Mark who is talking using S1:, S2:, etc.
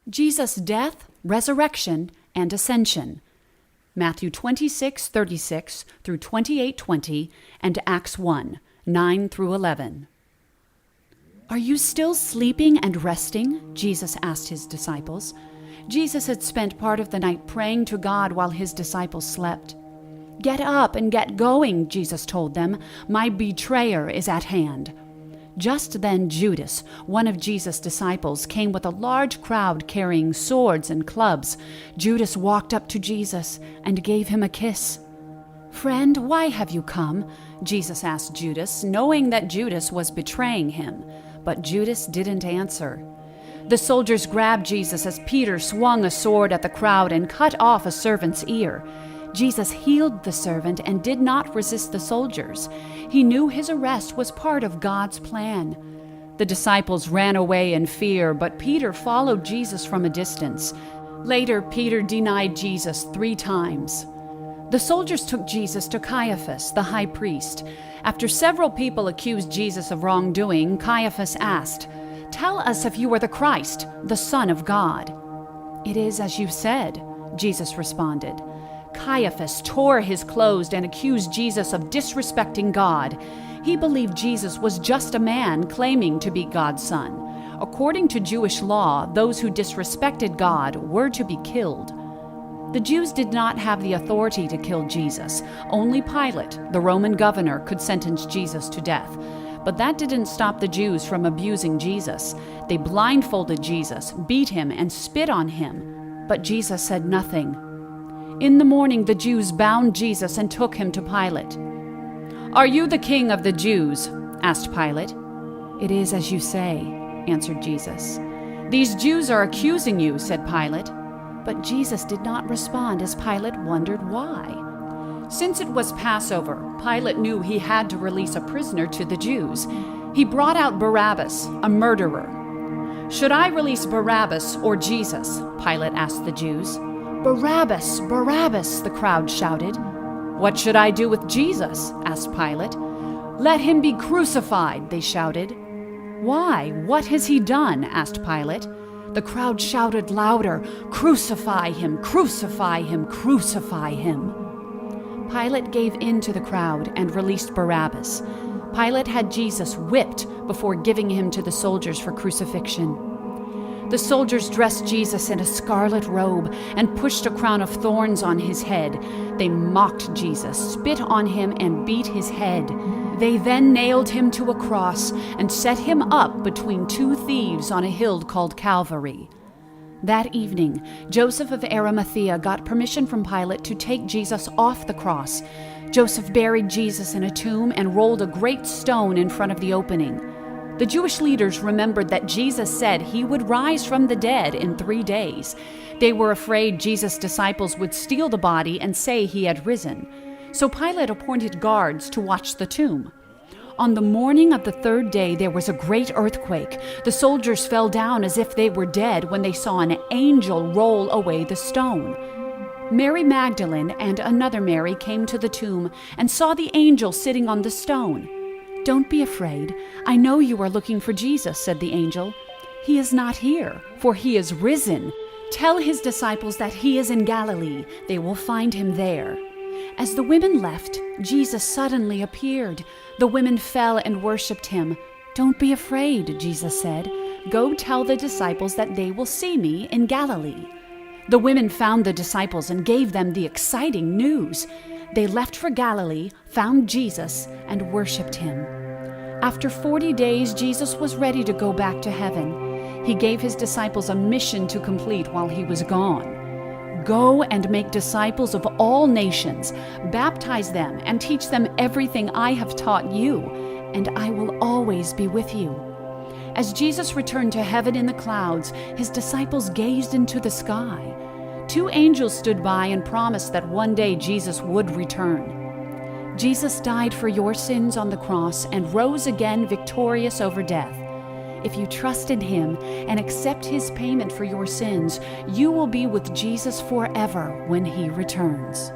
S1: Jesus' death, resurrection, and ascension. Matthew 26:36 through 28:20 and Acts 1:9 through 11. "Are you still sleeping and resting?" Jesus asked his disciples. Jesus had spent part of the night praying to God while his disciples slept. "Get up and get going," Jesus told them. "My betrayer is at hand." Just then Judas, one of Jesus' disciples, came with a large crowd carrying swords and clubs. Judas walked up to Jesus and gave him a kiss. "Friend, why have you come?" Jesus asked Judas, knowing that Judas was betraying him. But Judas didn't answer. The soldiers grabbed Jesus as Peter swung a sword at the crowd and cut off a servant's ear. Jesus healed the servant and did not resist the soldiers. He knew his arrest was part of God's plan. The disciples ran away in fear, but Peter followed Jesus from a distance. Later, Peter denied Jesus 3 times. The soldiers took Jesus to Caiaphas, the high priest. After several people accused Jesus of wrongdoing, Caiaphas asked, "Tell us if you are the Christ, the Son of God." "It is as you said," Jesus responded. Caiaphas tore his clothes and accused Jesus of disrespecting God. He believed Jesus was just a man claiming to be God's son. According to Jewish law, those who disrespected God were to be killed. The Jews did not have the authority to kill Jesus. Only Pilate, the Roman governor, could sentence Jesus to death. But that didn't stop the Jews from abusing Jesus. They blindfolded Jesus, beat him, and spit on him. But Jesus said nothing. In the morning, the Jews bound Jesus and took him to Pilate. "Are you the king of the Jews?" asked Pilate. "It is as you say," answered Jesus. "These Jews are accusing you," said Pilate. But Jesus did not respond as Pilate wondered why. Since it was Passover, Pilate knew he had to release a prisoner to the Jews. He brought out Barabbas, a murderer. "Should I release Barabbas or Jesus?" Pilate asked the Jews. "Barabbas, Barabbas," the crowd shouted. "What should I do with Jesus?" asked Pilate. "Let him be crucified," they shouted. "Why? What has he done?" asked Pilate. The crowd shouted louder, "Crucify him, crucify him, crucify him." Pilate gave in to the crowd and released Barabbas. Pilate had Jesus whipped before giving him to the soldiers for crucifixion. The soldiers dressed Jesus in a scarlet robe and pushed a crown of thorns on his head. They mocked Jesus, spit on him, and beat his head. They then nailed him to a cross and set him up between 2 thieves on a hill called Calvary. That evening, Joseph of Arimathea got permission from Pilate to take Jesus off the cross. Joseph buried Jesus in a tomb and rolled a great stone in front of the opening. The Jewish leaders remembered that Jesus said he would rise from the dead in 3 days. They were afraid Jesus' disciples would steal the body and say he had risen. So Pilate appointed guards to watch the tomb. On the morning of the 3rd day, there was a great earthquake. The soldiers fell down as if they were dead when they saw an angel roll away the stone. Mary Magdalene and another Mary came to the tomb and saw the angel sitting on the stone. "Don't be afraid. I know you are looking for Jesus," said the angel. "He is not here, for he is risen. Tell his disciples that he is in Galilee. They will find him there." As the women left, Jesus suddenly appeared. The women fell and worshipped him. "Don't be afraid," Jesus said. "Go tell the disciples that they will see me in Galilee." The women found the disciples and gave them the exciting news. They left for Galilee, found Jesus, and worshipped him. After 40 days, Jesus was ready to go back to heaven. He gave his disciples a mission to complete while he was gone. "Go and make disciples of all nations, baptize them, and teach them everything I have taught you, and I will always be with you." As Jesus returned to heaven in the clouds, his disciples gazed into the sky. 2 angels stood by and promised that one day Jesus would return. Jesus died for your sins on the cross and rose again victorious over death. If you trust in him and accept his payment for your sins, you will be with Jesus forever when he returns.